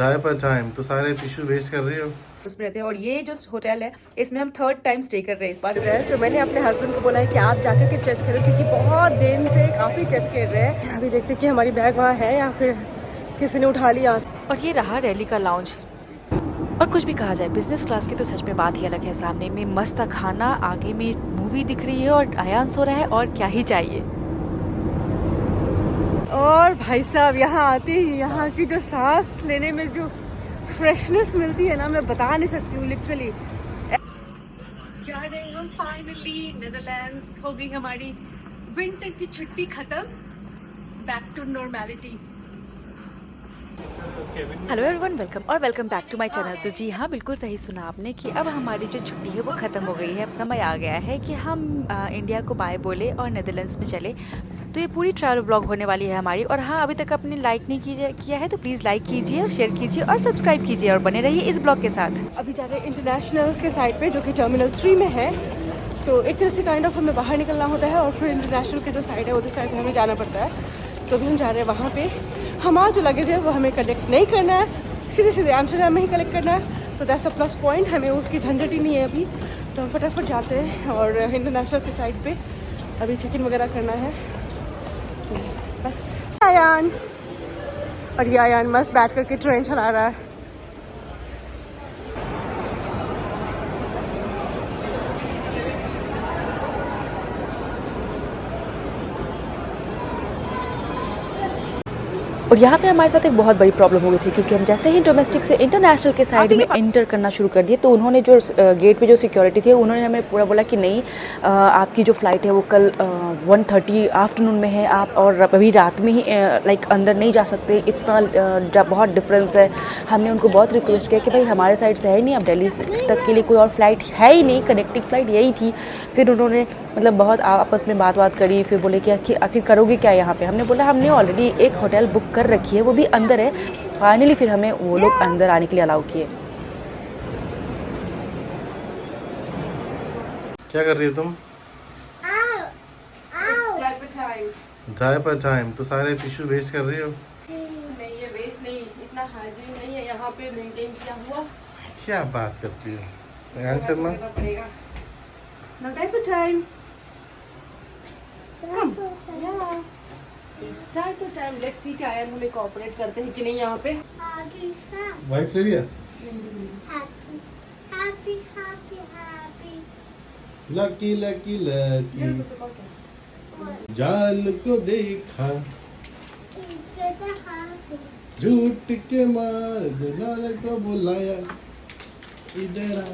चाय पर टाइम तो सारे टिश्यू वेस्ट कर रही हो। उसमें रहते हैं। और ये जो होटल है इसमें हम 3rd टाइम स्टे कर रहे हैं इस बार। तो मैंने अपने हस्बैंड को बोला है कि आप जाकर के चेस करो, क्योंकि बहुत दिन से काफ़ी चेस खेल रहे हैं। अभी देखते हैं कि हमारी बैग वहाँ है या फिर किसी ने उठा लिया। और ये रहा रैली का लाउंज। और कुछ भी कहा जाए, बिजनेस क्लास की तो सच में बात ही अलग है। सामने में मस्त खाना, आगे में मूवी दिख रही है और आयान सो रहा है, और क्या ही चाहिए। और भाई साहब यहाँ आते ही यहाँ की जो सांस लेने में जो फ्रेशनेस मिलती है ना, मैं बता नहीं सकती हूँ लिटरली। जा रहे हैं हम फाइनली नेदरलैंड्स। हो गई हमारी विंटर की छुट्टी खत्म, back to normality. Hello everyone, welcome back to my channel. तो जी हाँ, बिल्कुल सही सुना आपने कि अब हमारी जो छुट्टी है वो ख़त्म हो गई है। अब समय आ गया है कि हम इंडिया को बाय बोले और नेदरलैंड्स में चले। तो ये पूरी ट्रैवल ब्लॉग होने वाली है हमारी। और हाँ, अभी तक आपने लाइक नहीं किया है तो प्लीज़ लाइक कीजिए और शेयर कीजिए और सब्सक्राइब कीजिए और बने रहिए इस ब्लॉग के साथ। अभी जा रहे हैं इंटरनेशनल के साइड पे, जो कि टर्मिनल 3 में है। तो एक तरह से काइंड ऑफ हमें बाहर निकलना होता है और फिर इंटरनेशनल के जो साइड है उधर साइड में हमें जाना पड़ता है। तो अभी हम जा रहे हैं वहाँ पे। हमारा जो लगेज है वो हमें कलेक्ट नहीं करना है, सीधे सीधे एम्स्टर्डम में ही कलेक्ट करना है। तो दैट्स अ प्लस पॉइंट, हमें उसकी झंझट ही नहीं है अभी। तो हम फटाफट जाते हैं और इंटरनेशनल के साइड पे अभी चेक इन वगैरह करना है। तो बस आयान, और ये आयान मस्त बैठ करके ट्रेन चला रहा है। और यहाँ पे हमारे साथ एक बहुत बड़ी प्रॉब्लम हो गई थी, क्योंकि हम जैसे ही डोमेस्टिक से इंटरनेशनल के साइड में इंटर करना शुरू कर दिए, तो उन्होंने जो गेट पे जो सिक्योरिटी थी उन्होंने हमें पूरा बोला कि नहीं, आपकी जो फ़्लाइट है वो कल 1:30 आफ्टरनून में है, आप और अभी रात में ही लाइक अंदर नहीं जा सकते। इतना बहुत डिफरेंस है। हमने उनको बहुत रिक्वेस्ट किया कि भाई हमारे साइड से है नहीं, अब दिल्ली तक के लिए कोई और फ्लाइट है ही नहीं, कनेक्टिंग फ़्लाइट यही थी। फिर उन्होंने मतलब बहुत आपस में बात करी, फिर बोले कि आखिर करोगे क्या यहाँ पे। हमने बोला हमने ऑलरेडी एक होटल बुक कर रखी है, वो भी अंदर है। फाइनली फिर हमें वो लोग अंदर आने के लिए अलाउ किए। क्या कर रही हो तुम? चाय पर टाइम तो सारे टिश्यू वेस्ट कर रही हो। नहीं, ये वेस्ट नहीं, इतना हाइजीन नहीं है यहाँ पे मेंटेन किया हुआ। क्या बात करती हो आंसर में? Now diaper time. Come. Yeah. It's diaper time. Let's see कि आयन हमें कोऑपरेट करते हैं कि नहीं यहाँ पे। वाइफ ले लिया? लकी लकी लकी जान को देखा, झूठ के मार दुलारे को बुलाया, इधर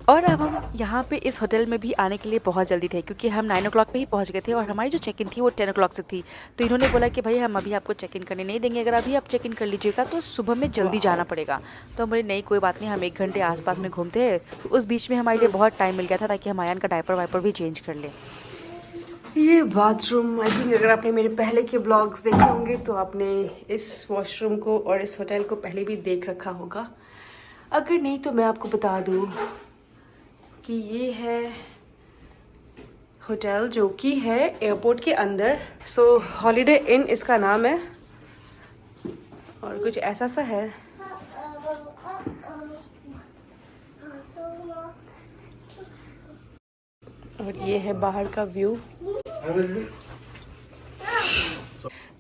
और अब हम यहाँ पे इस होटल में भी आने के लिए बहुत जल्दी थे, क्योंकि हम 9 o'clock पे ही पहुँच गए थे और हमारी जो चेक इन थी वो 10 o'clock से थी। तो इन्होंने बोला कि भाई हम अभी आपको चेक इन करने नहीं देंगे, अगर अभी आप चेक इन कर लीजिएगा तो सुबह में जल्दी जाना पड़ेगा। तो हम बोले नहीं, कोई बात नहीं, हम 1 घंटे आसपास में घूमते हैं। तो उस बीच में हमारे लिए बहुत टाइम मिल गया था ताकि हम आयान का डायपर वाइपर भी चेंज कर लें। ये बाथरूम, आई थिंक अगर आपने मेरे पहले के ब्लॉग्स देखे होंगे तो आपने इस वॉशरूम को और इस होटल को पहले भी देख रखा होगा। अगर नहीं तो मैं आपको बता दूँ कि ये है होटल जो कि है एयरपोर्ट के अंदर। सो हॉलीडे इन इसका नाम है और कुछ ऐसा सा है। और ये है बाहर का व्यू।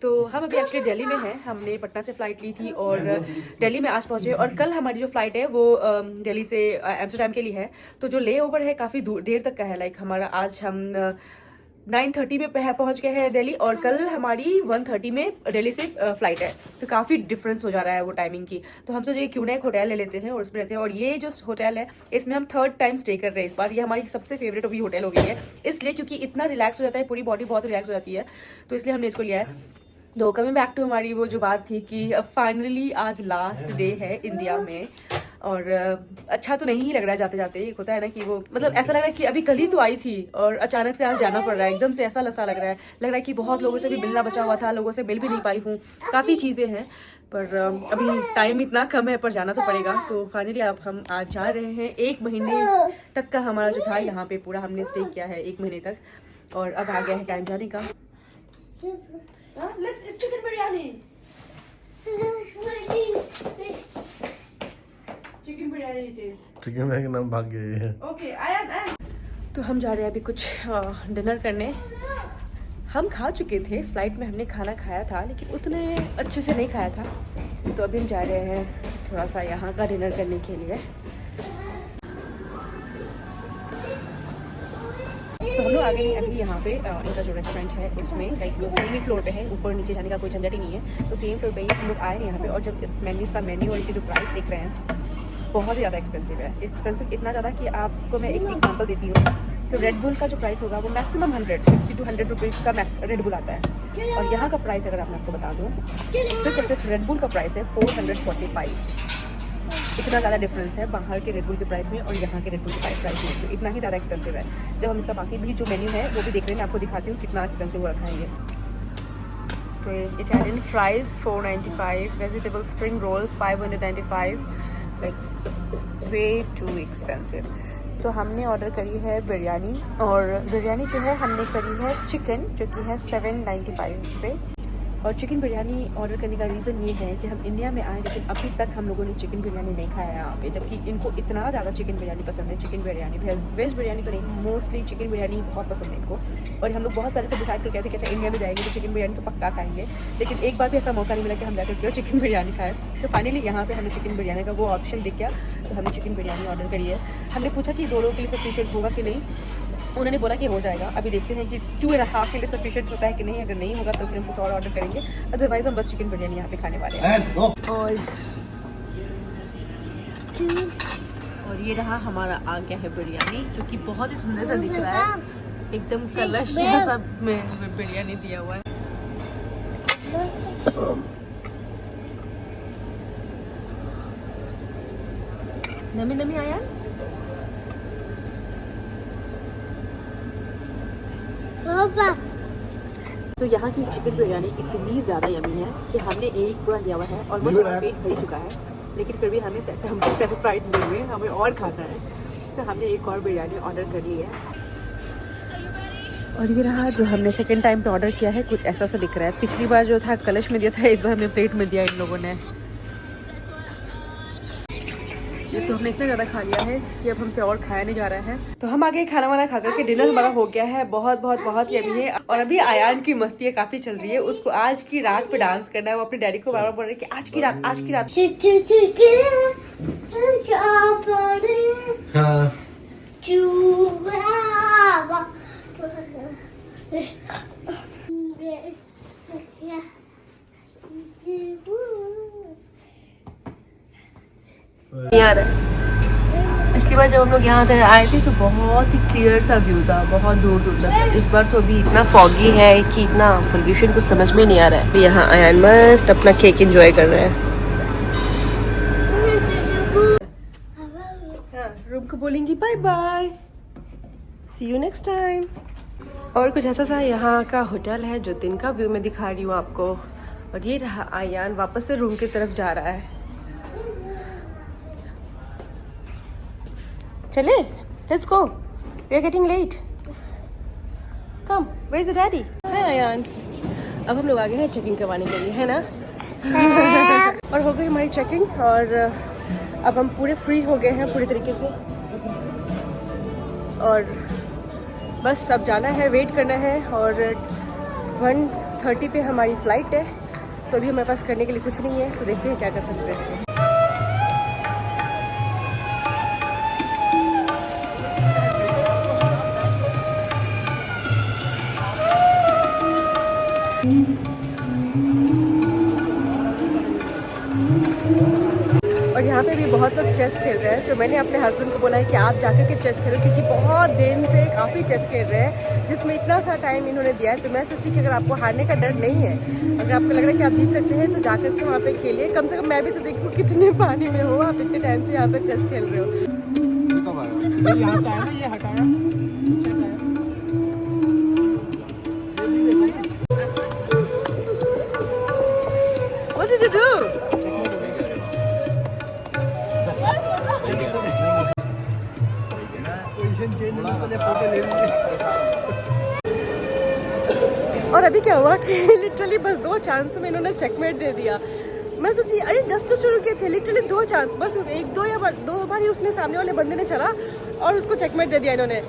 तो हम अभी एक्चुअली दिल्ली में हैं। हमने पटना से फ़्लाइट ली थी और दिल्ली में आज पहुँचे। और कल हमारी जो फ़्लाइट है वो दिल्ली से एम्स्टर्डम के लिए है। तो जो ले ओवर है काफ़ी देर तक का है। लाइक हमारा आज हम 9:30 में पहुँच गए हैं दिल्ली और कल हमारी 1:30 में दिल्ली से फ़्लाइट है। तो काफ़ी डिफरेंस हो जा रहा है वो टाइमिंग की। तो हम सोचे क्यों ना एक होटल ले लेते हैं और उसमें रहते हैं। और ये जो होटल है इसमें हम 3rd टाइम स्टे कर रहे हैं इस बार। ये हमारी सबसे फेवरेट अभी होटल हो गई है, इसलिए क्योंकि इतना रिलैक्स हो जाता है, पूरी बॉडी बहुत रिलैक्स हो जाती है। तो इसलिए हमने इसको लिया है। तो कमिंग बैक टू हमारी वो जो बात थी कि फाइनली आज लास्ट डे है इंडिया में। और अच्छा तो नहीं ही लग रहा है जाते जाते। एक होता है ना कि वो मतलब ऐसा लग रहा है कि अभी कल ही तो आई थी और अचानक से आज जाना पड़ रहा है। एकदम से ऐसा लग रहा है कि बहुत लोगों से भी मिलना बचा हुआ था, लोगों से मिल भी नहीं पाई हूँ, काफ़ी चीज़ें हैं। पर अभी टाइम इतना कम है, पर जाना तो पड़ेगा। तो फाइनली अब हम आज जा रहे हैं। 1 महीने तक का हमारा जो था यहाँ पे पूरा हमने स्टे किया है 1 महीने तक, और अब आ गया है टाइम जाने का। Let's chicken biryani. Chicken mag नाम भाग गए हैं। Okay ion. तो हम जा रहे हैं अभी कुछ डिनर करने। हम खा चुके थे, फ्लाइट में हमने खाना खाया था लेकिन उतने अच्छे से नहीं खाया था, तो अभी हम जा रहे हैं थोड़ा सा यहाँ का डिनर करने के लिए। तो हम लोग आ गए हैं अभी यहाँ पे। इनका जो रेस्टोरेंट है उसमें लाइक सेम ही फ्लोर पे है, ऊपर नीचे जाने का कोई झंझट ही नहीं है। तो सेम फ्लोर पे ही हम लोग आए हैं यहाँ पे। और जब इस मेन्यू का मेन्यू और इसके जो प्राइस देख रहे हैं बहुत ही ज़्यादा एक्सपेंसिव है। एक्सपेंसिव इतना ज़्यादा कि आपको मैं एक एग्जांपल देती हूँ। तो रेड बुल का जो प्राइस होगा वो मैक्सिमम 60 to 100 रुपीज़ का रेड बुल आता है। और यहाँ का प्राइस अगर मैं आपको बता दूँ, सिर्फ और सिर्फ रेड बुल का प्राइस है 445। इतना ज़्यादा डिफरेंस है बाहर के रेड बुल के प्राइस में और यहाँ के रेड बुल के प्राइस में। तो इतना ही ज़्यादा एक्सपेंसिव है। जब हम इसका बाकी भी जो मेन्यू है वो भी देख रहे हैं, मैं आपको दिखाती हूँ कितना एक्सपेंसिव वो रखा है ये। तो Italian fries 495, vegetable spring roll 595, like way too expensive. तो हमने ऑर्डर करी है बिरयानी, और बिरयानी जो है हमने करी है चिकन, जो कि है 795 पे। और चिकन बिरयानी ऑर्डर करने का रीज़न ये है कि हम इंडिया में आए लेकिन अभी तक हम लोगों ने चिकन बिरयानी नहीं खाया है यहाँ पे, जबकि इनको इतना ज़्यादा चिकन बिरयानी पसंद है। चिकन बिरयानी वेज बिरयानी तो नहीं, मोस्टली चिकन बिरयानी बहुत पसंद है इनको। और हम लोग बहुत पहले से डिसाइड करके थे कि अच्छा इंडिया में जाएंगे तो चिकन बिरयानी तो पक्का खाएंगे, लेकिन एक बार भी ऐसा मौका नहीं मिला कि हम जाकर के चिकन बिरयानी खाएँ। तो फाइनली यहाँ पर हमें चिकन बिरयानी का वो ऑप्शन दिख गया, तो हमने चिकन बिरयानी ऑर्डर करी है। हमने पूछा कि 2 लोगों के लिए सफिशिएंट होगा कि नहीं, उन्होंने बोला कि हो जाएगा। अभी देखते हैं कि 2.5 के लिए सफिशिएंट होता है कि नहीं। अगर नहीं होगा तो फिर हम कुछ और ऑर्डर करेंगे, अदरवाइज हम बस चिकन बिरयानी यहाँ पे खाने वाले हैं। और ये रहा हमारा आ गया है बिरयानी, जो कि बहुत ही सुंदर सा दिख रहा है, एकदम कलश जैसा में बिरयानी दिया हुआ है। नमी नमी आया। तो यहाँ की चिकन बिरयानी इतनी ज़्यादा यमी है कि हमने एक पूरा लिया हुआ है, ऑलमोस्ट हमारा पेट भर चुका है, लेकिन फिर भी हम सेटिस्फाइड नहीं हुए, हमें और खाना है। तो हमने एक और बिरयानी ऑर्डर करी है। और ये रहा जो हमने सेकंड टाइम पे ऑर्डर किया है, कुछ ऐसा सा दिख रहा है। पिछली बार जो था कलश में दिया था, इस बार हमने प्लेट में दिया इन लोगों ने। तो हमने इतना ज़्यादा खा लिया है कि अब हमसे और खाया नहीं जा रहा है। तो हम आगे खाना वाना खा करके डिनर हमारा हो गया है। बहुत बहुत बहुत यमी है। और अभी आयान की मस्ती काफ़ी चल रही है, उसको आज की रात पे डांस करना है। वो अपने डैडी को बार बार बोल रहे हैं कि आज की रात, आज की रात। हाँ। यार पिछली बार जब हम लोग यहाँ आए थे तो बहुत ही क्लियर सा व्यू था, बहुत दूर दूर तक। इस बार तो अभी इतना फॉगी है कि इतना पोल्यूशन कुछ समझ में नहीं आ रहा है। यहाँ आयान मस्त अपना केक एंजॉय कर रहे हैं। रूम को बोलेंगी bye bye, see you next time. और कुछ ऐसा सा यहाँ का होटल है जो दिन का व्यू मैं दिखा रही हूँ आपको। और ये रहा आयान वापस से रूम की तरफ जा रहा है। चले, let's go, we are getting late. Come, where is your daddy? है आयान। अब हम लोग आ गए हैं चेकिंग करवाने के लिए, है ना? और हो गई हमारी चेकिंग, और अब हम पूरे फ्री हो गए हैं पूरी तरीके से। और बस अब जाना है, वेट करना है। और 1:30 पे हमारी फ़्लाइट है, तो अभी हमारे पास करने के लिए कुछ नहीं है। तो देखते हैं क्या कर सकते हैं। और यहाँ पे भी बहुत लोग चेस खेल रहे हैं, तो मैंने अपने हस्बैंड को बोला है कि आप जाकर के चेस खेलो, क्योंकि बहुत दिन से काफ़ी चेस खेल रहे हैं जिसमें इतना सा टाइम इन्होंने दिया है। तो मैं सोची कि अगर आपको हारने का डर नहीं है, अगर आपको लग रहा है कि आप जीत सकते हैं, तो जाकर के वहाँ पे खेलिए। कम से कम मैं भी तो देखूँ कितने पानी में हो, आप इतने टाइम से यहाँ पर चेस खेल रहे हो। What did you do? और अभी क्या हुआ कि लिटरली बस 2 चांस में इन्होंने चेकमेट दे दिया। मैं सोची अरे जस्ट तो शुरू किए थे, लिटरली 2 चांस, बस एक दो बार ही उसने सामने वाले बंदे ने चला और उसको चेकमेट दे दिया इन्होंने।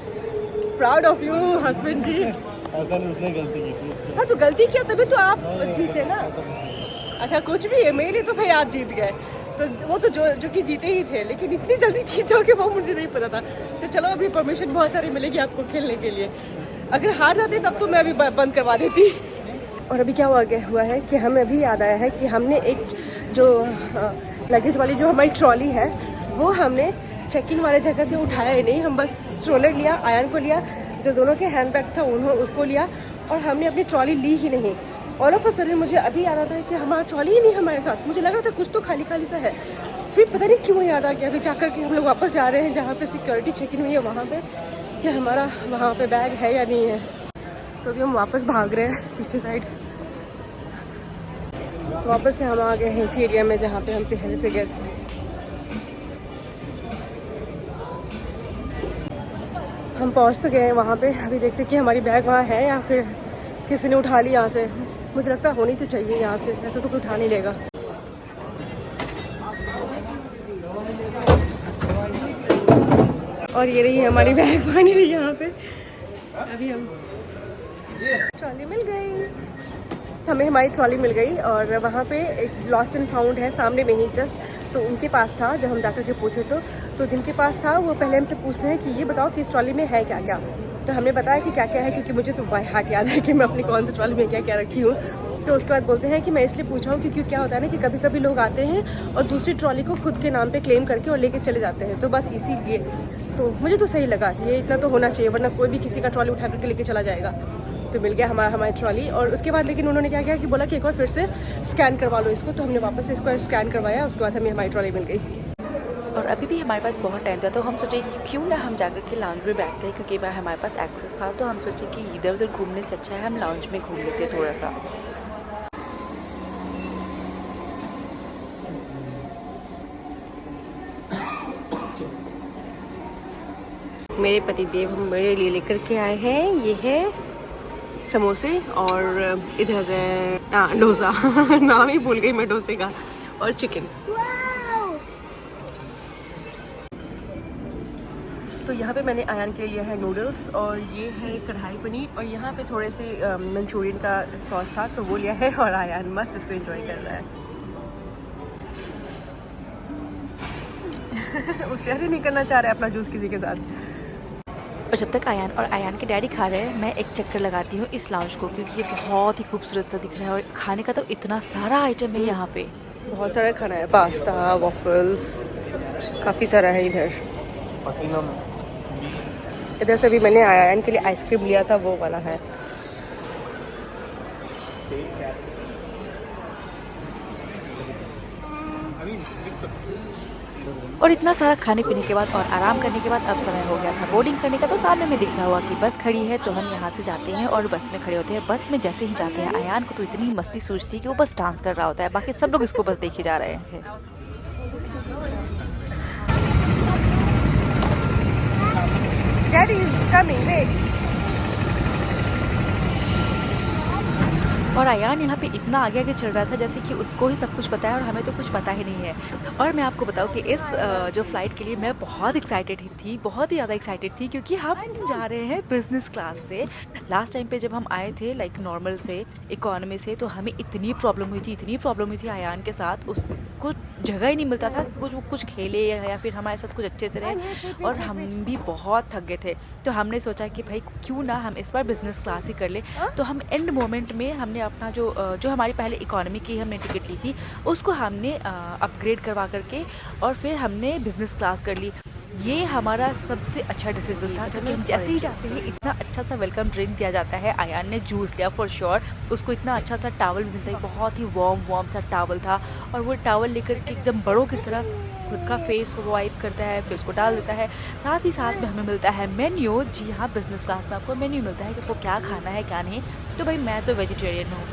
प्राउड ऑफ यू हस्बैंड जी। ऐसा नहीं, उसने गलती की थी उसके। हाँ तो गलती किया तभी तो आप जीते ना। अच्छा कुछ भी है, मेरे लिए तो भाई आप जीत गए, तो वो तो जो कि जीते ही थे, लेकिन इतनी जल्दी जीत जाओगे वो मुझे नहीं पता था। तो चलो अभी परमिशन बहुत सारी मिलेगी आपको खेलने के लिए। अगर हार जाते तब तो मैं अभी बंद करवा देती। और अभी क्या हुआ है कि हमें अभी याद आया है कि हमने एक जो लगेज वाली जो हमारी ट्रॉली है वो हमने चेक इन वाले जगह से उठाया ही नहीं। हम बस स्ट्रोलर लिया, आयन को लिया, जो दोनों के हैंड बैग था उन्होंने उसको लिया और हमने अपनी ट्रॉली ली ही नहीं। ऑल ऑफ अ सडन मुझे अभी याद आता है कि हमारा ट्रॉली ही नहीं हमारे साथ। मुझे लग रहा था कुछ तो खाली खाली सा है, फिर पता नहीं क्यों याद आ गया अभी जाकर के हम लोग वापस जा रहे हैं जहाँ पे सिक्योरिटी चेक इन हुई है वहाँ पे, कि हमारा वहाँ पे बैग है या नहीं है। तो अभी हम वापस भाग रहे हैं पीछे साइड। वापस से हम आ गए हैं इसी एरिया में जहाँ पे हम पहले से गए थे। हम पहुँच तो गए हैं वहाँ पे, अभी देखते कि हमारी बैग वहाँ है या फिर किसी ने उठा ली यहाँ से। मुझे लगता है होनी तो चाहिए यहाँ से, ऐसे तो कोई उठा नहीं लेगा। और ये रही हमारी बैग फाइनली यहाँ पे। अभी हम ट्रॉली मिल गई, हमें हमारी ट्रॉली मिल गई। और वहाँ पे एक लॉस्ट एंड फाउंड है सामने में ही जस्ट, तो उनके पास था। जब हम जाकर के पूछे तो जिनके पास था वो पहले हमसे पूछते हैं कि ये बताओ कि इस ट्रॉली में है क्या क्या। तो हमने बताया कि क्या क्या है, क्योंकि मुझे तो बाय हार्ट याद है कि मैं अपनी कौन सी ट्रॉली में क्या क्या रखी हूँ। तो उसके बाद बोलते हैं कि मैं इसलिए पूछा हूँ क्योंकि क्या होता है ना कि कभी कभी लोग आते हैं और दूसरी ट्रॉली को खुद के नाम पे क्लेम करके और लेके चले जाते हैं, तो बस इसीलिए। तो मुझे तो सही लगा, ये इतना तो होना चाहिए, वरना कोई भी किसी का ट्रॉली उठा करके लेके चला जाएगा। तो मिल गया हमारी ट्रॉली। और उसके बाद लेकिन उन्होंने क्या किया कि बोला कि एक बार फिर से स्कैन करवा लो इसको। तो हमने वापस से इसको स्कैन करवाया, उसके बाद हमें हमारी ट्रॉली मिल गई। और अभी भी हमारे पास बहुत टाइम था, तो हम सोचे कि क्यों ना हम जाकर के लाउंज में बैठते हैं, क्योंकि वहाँ हमारे पास एक्सेस था। तो हम सोचे कि इधर उधर घूमने से अच्छा है हम लाउंज में घूम लेते हैं थोड़ा सा। मेरे पतिदेव हम मेरे लिए लेकर के आए हैं, ये है समोसे और इधर डोसा नाम ही भूल गई मैं डोसे का, और चिकन। तो यहाँ पे मैंने आयन के लिए है नूडल्स, और ये है कढ़ाई पनीर, और यहाँ पे थोड़े से मंचूरियन का सॉस था तो वो लिया है। और आयन मस्त इसको एंजॉय कर रहा है। वो शेयर ही नहीं करना चाह रहा है अपना जूस किसी के साथ। और जब तक आयान और आयान के डैडी खा रहे हैं, मैं एक चक्कर लगाती हूँ इस लाउंज को, क्योंकि ये बहुत ही खूबसूरत सा दिख रहा है। और खाने का तो इतना सारा आइटम है यहाँ पे, बहुत सारा खाना है, पास्ता, वॉफल्स, काफ़ी सारा है। इधर से भी मैंने आयन के लिए आइसक्रीम लिया था, वो वाला है। और इतना सारा खाने पीने के बाद और आराम करने के बाद अब समय हो गया था बोर्डिंग करने का। तो सामने में दिख रहा हुआ कि बस खड़ी है, तो हम यहाँ से जाते हैं और बस में खड़े होते हैं। बस में जैसे ही जाते हैं, आयान को तो इतनी मस्ती सूझती है कि वो बस डांस कर रहा होता है, बाकी सब लोग इसको बस देखे जा रहे हैं। Daddy is coming, wait. और आयान यहाँ पे इतना आगे आगे चल रहा था जैसे कि उसको ही सब कुछ पता है और हमें तो कुछ पता ही नहीं है। और मैं आपको बताऊँ कि इस जो फ्लाइट के लिए मैं बहुत एक्साइटेड थी, बहुत ही ज़्यादा एक्साइटेड थी, क्योंकि हम जा रहे हैं बिजनेस क्लास से। लास्ट टाइम पे जब हम आए थे लाइक नॉर्मल से, इकोनॉमी से, तो हमें इतनी प्रॉब्लम हुई थी आयान के साथ। उसको जगह ही नहीं मिलता था कुछ खेले या फिर हमारे साथ कुछ अच्छे से रहे, और हम भी बहुत थक गए थे। तो हमने सोचा कि भाई क्यों ना हम इस बार बिजनेस क्लास ही कर ले। तो हम एंड मोमेंट में हमने अपना जो हमारी पहले इकोनॉमी की हमने टिकट ली थी उसको हमने अपग्रेड करवा करके और फिर हमने बिजनेस क्लास कर ली। ये हमारा सबसे अच्छा डिसीजन था, क्योंकि हम जैसे ही जाते हैं इतना अच्छा सा वेलकम ड्रिंक दिया जाता है। आयान ने जूस लिया फॉर श्योर, उसको इतना अच्छा सा टावल मिलता है, बहुत ही वार्म सा टावल था, और वो टावल लेकर के एकदम बड़ों की तरह खुद का फेस वाइप करता है, फिर उसको डाल देता है। साथ ही साथ में हमें मिलता है मेन्यू। जी हाँ, बिजनेस क्लास में आपको मेन्यू मिलता है कि आपको क्या खाना है क्या नहीं। तो भाई मैं तो वेजिटेरियन हूँ,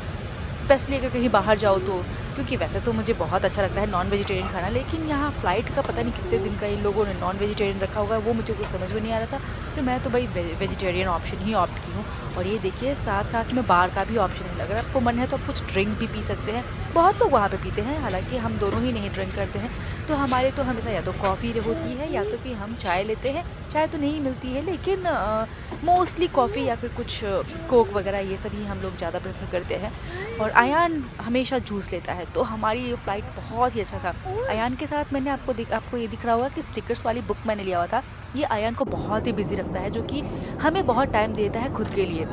स्पेशली अगर कहीं बाहर जाओ तो क्योंकि वैसे तो मुझे बहुत अच्छा लगता है नॉन वेजिटेरियन खाना, लेकिन यहाँ फ़्लाइट का पता नहीं कितने दिन का इन लोगों ने नॉन वेजिटेरियन रखा होगा, वो मुझे कुछ समझ में नहीं आ रहा था। तो मैं तो भाई वेजिटेरियन ऑप्शन ही ऑप्ट की हूँ। और ये देखिए साथ साथ में बार का भी ऑप्शन है, अगर आपको मन है तो आप कुछ ड्रिंक भी पी सकते हैं। बहुत लोग वहाँ पे पीते हैं, हालांकि हम दोनों ही नहीं ड्रिंक करते हैं। तो हमारे तो हमेशा या तो कॉफ़ी होती है या तो फिर हम चाय लेते हैं। चाय तो नहीं मिलती है, लेकिन मोस्टली कॉफ़ी या फिर कुछ कोक वगैरह ये सब ही हम लोग ज़्यादा प्रेफर करते हैं। और अयान हमेशा जूस लेता है, तो हमारी ये फ़्लाइट बहुत ही अच्छा था। अयान के साथ मैंने आपको ये दिख रहा होगा कि स्टिकर्स वाली बुक मैंने लिया हुआ था। ये अयान को बहुत ही बिजी रखता है, जो कि हमें बहुत टाइम देता है खुद के लिए।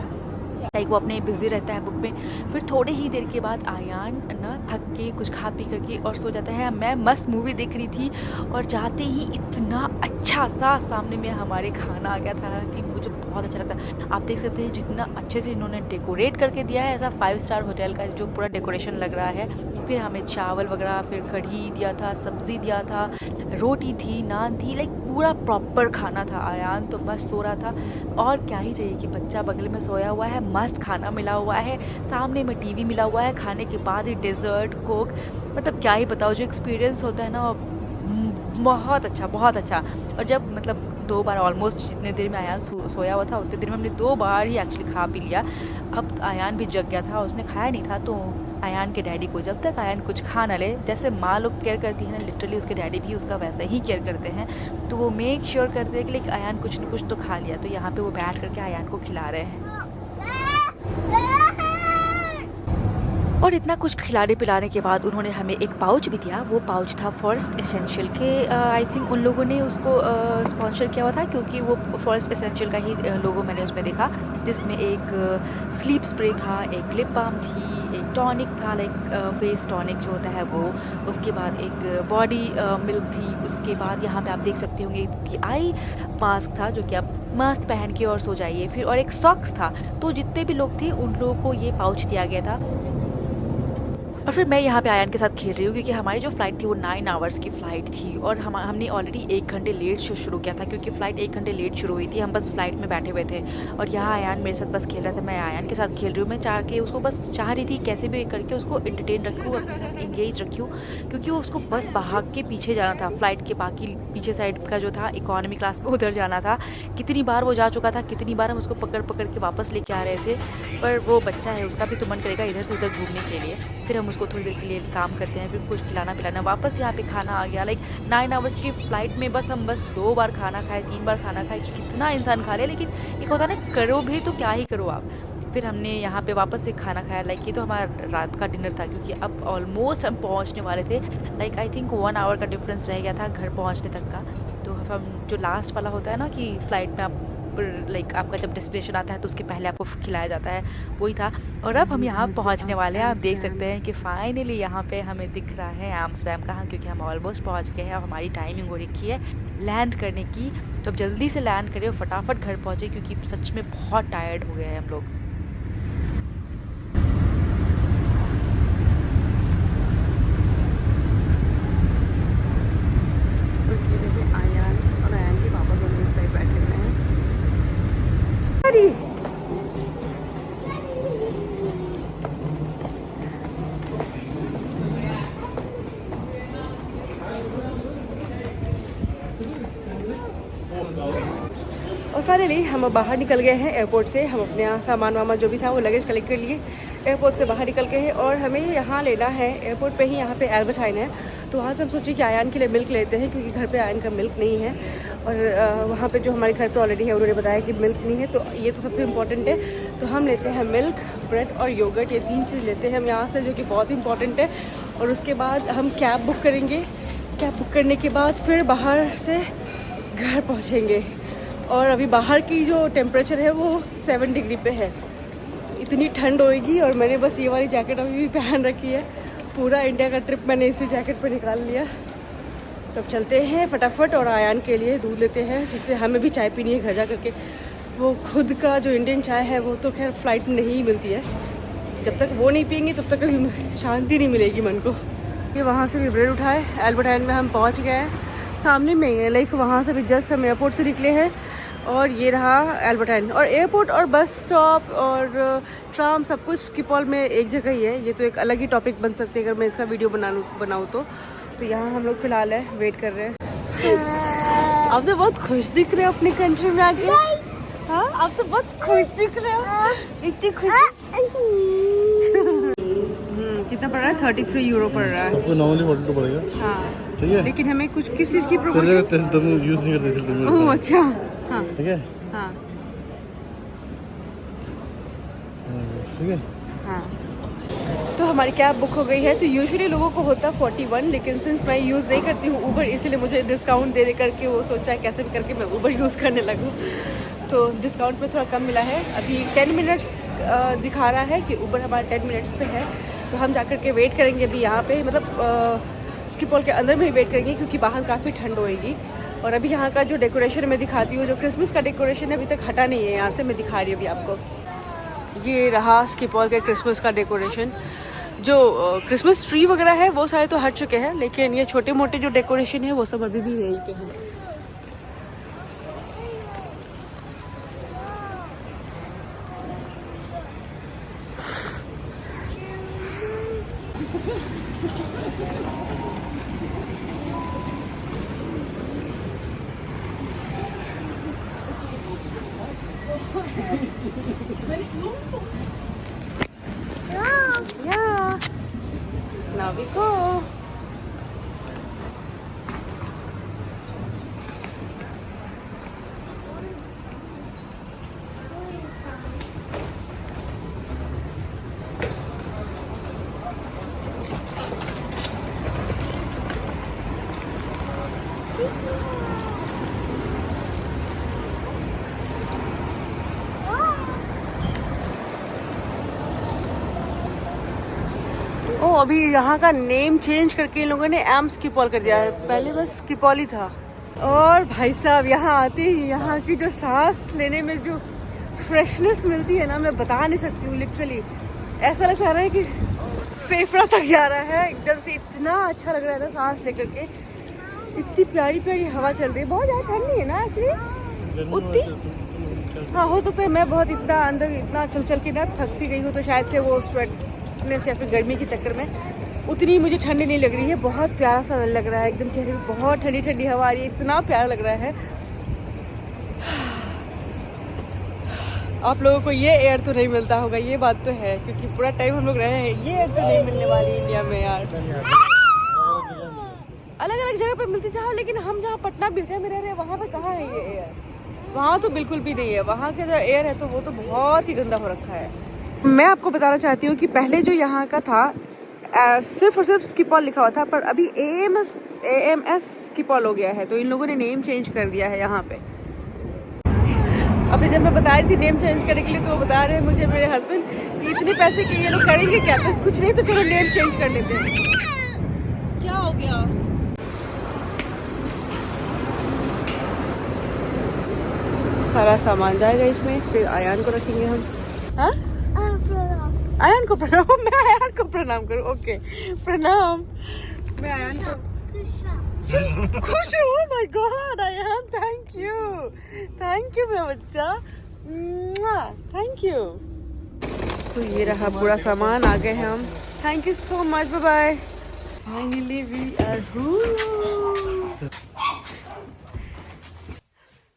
लाइक वो अपने बिजी रहता है बुक में। फिर थोड़ी ही देर के बाद आयान ना थक के कुछ खा पी करके और सो जाता है। मैं मस्त मूवी देख रही थी और जाते ही इतना अच्छा सा सामने में हमारे खाना आ गया था कि मुझे बहुत अच्छा लगता। आप देख सकते हैं जितना अच्छे से इन्होंने डेकोरेट करके दिया है, ऐसा 5 स्टार होटल का जो पूरा डेकोरेशन लग रहा है। फिर हमें चावल वगैरह, फिर कढ़ी दिया था, सब्जी दिया था, रोटी थी, नान थी, लाइक पूरा प्रॉपर खाना था। आयान तो बस सो रहा था, और क्या ही चाहिए कि बच्चा बगल में सोया हुआ है, मस्त खाना मिला हुआ है, सामने में टीवी मिला हुआ है, खाने के बाद ही डेजर्ट कोक, मतलब क्या ही बताओ जो एक्सपीरियंस होता है ना, बहुत अच्छा बहुत अच्छा। और जब मतलब 2 बार ऑलमोस्ट जितने देर में आयान सोया हुआ था उतने देर में हमने 2 बार ही एक्चुअली खा पी लिया। अब आयान भी जग गया था, उसने खाया नहीं था, तो आयान के डैडी को जब तक आयान कुछ खा ना ले, जैसे माँ लोग केयर करती है ना, लिटरली उसके डैडी भी उसका वैसे ही केयर करते हैं। तो वो मेक श्योर करते हैं कि लाइक आयान कुछ न कुछ तो खा लिया। तो यहाँ पे वो बैठ करके आयान को खिला रहे हैं। और इतना कुछ खिलाने पिलाने के बाद उन्होंने हमें एक पाउच भी दिया। वो पाउच था फर्स्ट एसेंशियल के, आई थिंक उन लोगों ने उसको स्पॉन्सर किया हुआ था, क्योंकि वो फर्स्ट एसेंशियल का ही लोगो मैंने उसमें देखा, जिसमें एक स्लीप स्प्रे था, एक लिप बाम थी, एक टॉनिक था, लाइक फेस टॉनिक जो होता है वो, उसके बाद एक बॉडी मिल्क थी, उसके बाद यहाँ पे आप देख सकते होंगे कि आई मास्क था जो कि आप मास्क पहन के और सो जाइए, फिर और एक सॉक्स था। तो जितने भी लोग थे उन लोगों को ये पाउच दिया गया था। और फिर मैं यहाँ पे आयान के साथ खेल रही हूँ, क्योंकि हमारी जो फ़्लाइट थी वो 9 आवर्स की फ़्लाइट थी, और हमने ऑलरेडी 1 घंटे लेट शुरू किया था, क्योंकि फ़्लाइट 1 घंटे लेट शुरू हुई थी। हम बस फ़्लाइट में बैठे हुए थे और यहाँ आयान मेरे साथ बस खेल रहा था। मैं आयान के साथ खेल रही हूँ, मैं चाह रही थी कैसे भी करके उसको एंटरटेन रखूँ, अपने साथ इंगेज रखूँ, क्योंकि वो उसको बस भाग के पीछे जाना था। फ़्लाइट के बाकी पीछे साइड का जो था इकोनॉमी क्लास में, उधर जाना था। कितनी बार वो जा चुका था, कितनी बार हम उसको पकड़ के वापस लेके आ रहे थे, पर वो बच्चा है, उसका भी तो मन करेगा इधर से उधर घूमने के लिए। फिर हम उसको थोड़ी देर के लिए काम करते हैं, फिर कुछ खिलाना पिलाना, वापस यहाँ पे खाना आ गया। लाइक 9 आवर्स की फ़्लाइट में बस हम 2 बार खाना खाए, 3 बार खाना खाए, कि कितना इंसान खा ले। लेकिन एक होता है ना, करो भी तो क्या ही करो आप। फिर हमने यहाँ पे वापस से खाना खाया। लाइक ये तो हमारा रात का डिनर था, क्योंकि अब ऑलमोस्ट हम पहुँचने वाले थे। लाइक आई थिंक 1 आवर का डिफरेंस रह गया था घर पहुँचने तक का। तो हम जो लास्ट वाला होता है ना कि फ़्लाइट में आप लाइक आपका जब डेस्टिनेशन आता है तो उसके पहले आपको खिलाया जाता है, वही था। और अब हम यहाँ पहुँचने वाले हैं। आप देख सकते हैं कि फाइनली यहाँ पे हमें दिख रहा है एम्स्टर्डम का, क्योंकि हम ऑलमोस्ट पहुँच गए हैं। अब हमारी टाइमिंग हो रखी है लैंड करने की, तो अब जल्दी से लैंड करें और फटाफट घर पहुँचे, क्योंकि सच में बहुत टायर्ड हो गए हैं हम लोग। और फाइनली हम बाहर निकल गए हैं एयरपोर्ट से। हम अपने यहाँ सामान वामान जो भी था वो लगेज कलेक्ट कर लिए, एयरपोर्ट से बाहर निकल गए हैं। और हमें यहाँ लेना है एयरपोर्ट पे ही, यहाँ पे एल्बर्ट आइन है, तो वहाँ से हम सोचे कि आयान के लिए मिल्क लेते हैं, क्योंकि घर पे आयान का मिल्क नहीं है। और वहाँ पे जो हमारे घर पे ऑलरेडी है उन्होंने बताया कि मिल्क नहीं है, तो ये तो सबसे इम्पॉर्टेंट है। तो हम लेते हैं मिल्क, ब्रेड और योगर्ट, ये 3 चीज़ लेते हैं हम यहाँ से, जो कि बहुत इंपॉर्टेंट है। और उसके बाद हम कैब बुक करेंगे, कैब बुक करने के बाद फिर बाहर से घर पहुँचेंगे। और अभी बाहर की जो टेम्परेचर है वो 7 डिग्री पे है, इतनी ठंड होएगी। और मैंने बस ये वाली जैकेट अभी भी पहन रखी है। पूरा इंडिया का ट्रिप मैंने इसी जैकेट पे निकाल लिया। तो अब चलते हैं फटाफट और आयान के लिए दूध लेते हैं, जिससे हमें भी चाय पीनी है घर जा करके। वो खुद का जो इंडियन चाय है वो तो खैर फ़्लाइट में नहीं मिलती है, जब तक वो नहीं पियेंगे तब तक कभी शांति नहीं मिलेगी मन को। ये वहाँ से भी ब्रेड उठाए, एल्बर्ट आइन में हम पहुँच गए हैं, सामने में ही है। लाइक वहाँ से भी जस्ट हम एयरपोर्ट से निकले हैं, और ये रहा एल्बर्टाइन। और एयरपोर्ट और बस स्टॉप और ट्राम सब कुछ स्किपॉल में एक जगह ही है। ये तो एक अलग ही टॉपिक बन सकती है अगर मैं इसका वीडियो बनाऊँ तो। यहाँ हम लोग फिलहाल है वेट कर रहे हैं। आप तो बहुत खुश दिख रहे हो अपनी कंट्री में आके। हाँ, आप तो बहुत खुश दिख रहे हो, इतनी खुश। कितना पड़ रहा है? 33 यूरो पड़ रहा है। सबको नॉर्मली 42 पड़ेगा। हाँ ठीक है, लेकिन हमें कुछ किस चीज़ की प्रॉब्लम? तुम यूज नहीं करते इसलिए। ओह अच्छा। हाँ ठीक है, हाँ ठीक है। हाँ। तो हमारी कैब बुक हो गई है। तो यूजुअली लोगों को होता है 41, लेकिन सिंस मैं यूज़ नहीं करती हूँ ऊबर, इसीलिए मुझे डिस्काउंट दे करके वो सोचा है कैसे भी करके मैं ऊबर यूज़ करने लगूँ। तो डिस्काउंट में थोड़ा कम मिला है। अभी 10 मिनट्स दिखा रहा है कि ऊबर हमारा 10 मिनट्स पे है। तो हम जा कर के वेट करेंगे अभी यहाँ पे, मतलब स्किपॉल के अंदर में ही वेट करेंगे क्योंकि बाहर काफ़ी ठंड होएगी। और अभी यहाँ का जो डेकोरेशन मैं दिखाती हूँ, जो क्रिसमस का डेकोरेशन है अभी तक हटा नहीं है। यहाँ से मैं दिखा रही हूँ अभी आपको। ये रहा स्किपॉल के क्रिसमस का डेकोरेशन। जो क्रिसमस ट्री वगैरह है वो सारे तो हट चुके हैं, लेकिन ये छोटे मोटे जो डेकोरेशन है वो सब अभी भी यहीं पे है। Yeah. Now we go. ओ अभी यहाँ का नेम चेंज करके इन लोगों ने एम स्किपॉल कर दिया है, पहले बस स्किपॉल ही था। और भाई साहब यहाँ आते ही यहाँ की जो सांस लेने में जो फ्रेशनेस मिलती है ना, मैं बता नहीं सकती हूँ। लिटरली ऐसा लगता है कि फेफड़ा तक जा रहा है एकदम से। इतना अच्छा लग रहा है ना सांस लेकर के। इतनी प्यारी प्यारी हवा चल रही है। बहुत ज़्यादा ठंड नहीं है ना एक्चुअली उतनी। हाँ हो सकता है मैं बहुत इतना अंदर इतना चल चल के ना थक सी गई हूँ, तो शायद से वो स्वेटनेस या फिर गर्मी के चक्कर में उतनी मुझे ठंडी नहीं लग रही है। बहुत प्यारा सा लग रहा है एकदम चेहरे पे, बहुत ठंडी ठंडी हवा आ रही है, इतना प्यारा लग रहा है। आप लोगों को ये एयर तो नहीं मिलता होगा, ये बात तो है, क्योंकि पूरा टाइम हम लोग रहे हैं। ये एयर तो नहीं मिलने वाली इंडिया में यार। अलग अलग जगह पे मिलती जहाँ, लेकिन हम जहाँ पटना बिहार में रह रहे हैं वहाँ पे कहाँ है ये एयर? वहाँ तो बिल्कुल भी नहीं है। वहाँ का जो एयर है तो वो तो बहुत ही गंदा हो रखा है। मैं आपको बताना चाहती हूँ कि पहले जो यहाँ का था सिर्फ और सिर्फ स्किपॉल लिखा हुआ था, पर अभी AMS स्किपॉल हो गया है। तो इन लोगों ने नेम चेंज कर दिया है यहाँ पे। अभी जब मैं बता रही थी नेम चेंज करने के लिए, तो वो बता रहे हैं मुझे मेरे हस्बैंड कि इतने पैसे के ये लोग करेंगे क्या? तो कुछ नहीं तो चलो नेम चेंज कर लेते हैं। क्या हो गया? सारा सामान जाएगा इसमें, फिर आयान को रखेंगे हम। हाँ आयान को प्रणाम। मैं आयान को प्रणाम करूँ? ओके प्रणाम। मैं आयान को खुश हूँ। My god Ayaan, thank you मेरा बच्चा, थैंक यू। तो ये रहा पूरा सामान, आ गए हैं हम। Thank you so much, bye bye. Finally we are home.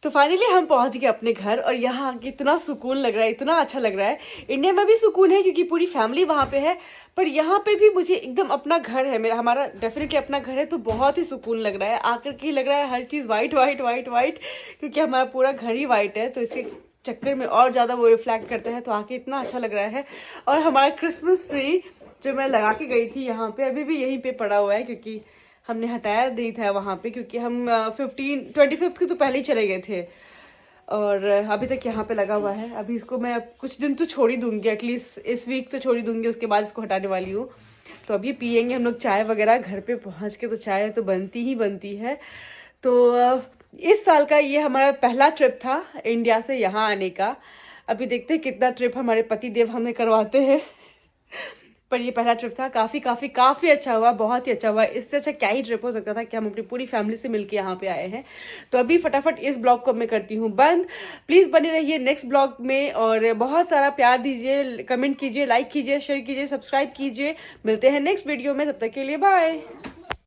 तो फाइनली हम पहुंच गए अपने घर, और यहाँ कितना सुकून लग रहा है, इतना अच्छा लग रहा है। इंडिया में भी सुकून है क्योंकि पूरी फैमिली वहाँ पे है, पर यहाँ पे भी मुझे एकदम अपना घर है। मेरा हमारा डेफिनेटली अपना घर है, तो बहुत ही सुकून लग रहा है। आकर के लग रहा है हर चीज़ वाइट वाइट वाइट वाइट, क्योंकि हमारा पूरा घर ही वाइट है, तो इसके चक्कर में और ज़्यादा वो रिफ्लेक्ट करता है। तो आके इतना अच्छा लग रहा है। और हमारा क्रिसमस ट्री जो मैं लगा के गई थी यहाँ पे, अभी भी यहीं पर पड़ा हुआ है, क्योंकि हमने हटाया नहीं था वहाँ पे, क्योंकि हम 25 के तो पहले ही चले गए थे, और अभी तक यहाँ पे लगा हुआ है। अभी इसको मैं कुछ दिन तो छोड़ ही दूंगी, एटलीस्ट इस वीक तो छोड़ ही दूंगी, उसके बाद इसको हटाने वाली हूँ। तो अभी पियेंगे हम लोग चाय वगैरह। घर पे पहुँच के तो चाय तो बनती ही बनती है। तो इस साल का ये हमारा पहला ट्रिप था इंडिया से यहाँ आने का। अभी देखते हैं कितना ट्रिप हमारे पति देव हमें करवाते हैं। पर ये पहला ट्रिप था। काफ़ी अच्छा हुआ, बहुत ही अच्छा हुआ। इससे अच्छा क्या ही ट्रिप हो सकता था कि हम अपनी पूरी फैमिली से मिलकर यहाँ पे आए हैं। तो अभी फटाफट इस ब्लॉग को मैं करती हूँ बंद। प्लीज़ बने रहिए नेक्स्ट ब्लॉग में और बहुत सारा प्यार दीजिए, कमेंट कीजिए, लाइक कीजिए, शेयर कीजिए, सब्सक्राइब कीजिए। मिलते हैं नेक्स्ट वीडियो में, तब तक के लिए बाय।